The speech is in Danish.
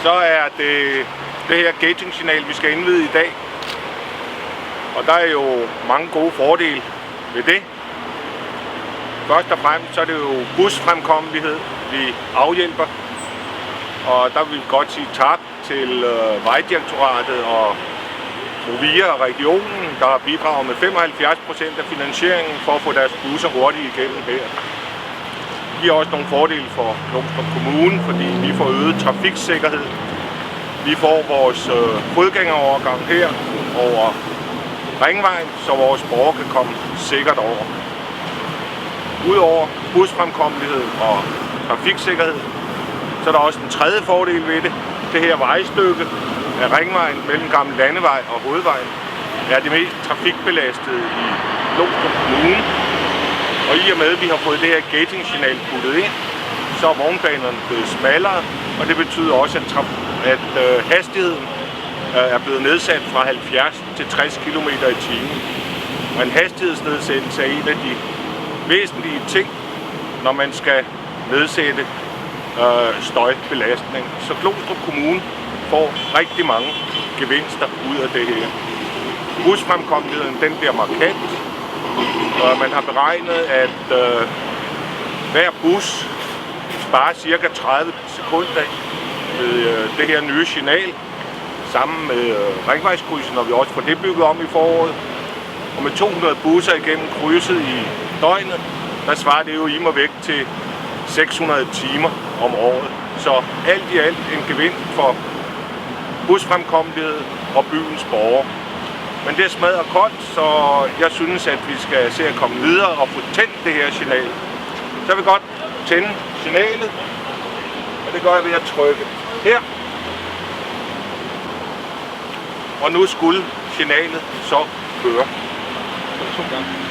så er det her gating-signal, vi skal indvide i dag. Og der er jo mange gode fordele ved det. Først og fremmest så er det jo busfremkommelighed, vi afhjælper. Og der vil vi godt sige tak til Vejdirektoratet og Movia og regionen, der har bidraget med 75% af finansieringen for at få deres busser hurtigt igennem her. Det giver også nogle fordele for Glostrup Kommune, fordi vi får øget trafiksikkerhed. Vi får vores fodgængerovergang her over Ringvejen, så vores borgere kan komme sikkert over. Udover busfremkommelighed og trafiksikkerhed, så er der også en tredje fordel ved det. Det her vejstykke af Ringvejen mellem Gammel Landevej og Hovedvejen er det mest trafikbelastede i Glostrup Kommune. Og i og med, at vi har fået det her gating-signal puttet ind, så er vognbanerne blevet smallere, og det betyder også, at hastigheden er blevet nedsat fra 70 til 60 km i timen. Og en hastighedsnedsættelse er en af de væsentlige ting, når man skal nedsætte støjbelastning. Så Glostrup Kommune får rigtig mange gevinster ud af det her. Busfremkommeligheden den bliver markant, og man har beregnet, at hver bus sparer ca. 30 sekunder ved det her nye signal, sammen med ringvejskrydset, når vi også får det bygget om i foråret. Og med 200 busser igennem krydset i døgnet, der svarer det jo im og væk til 600 timer om året. Så alt i alt en gevinst for busfremkommelighed og byens borgere. Men det er smadret koldt, så jeg synes, at vi skal se at komme videre og få tændt det her signal. Så vil jeg godt tænde signalet, og det gør jeg ved at trykke her. Og nu skulle signalet så køre. 2 gange.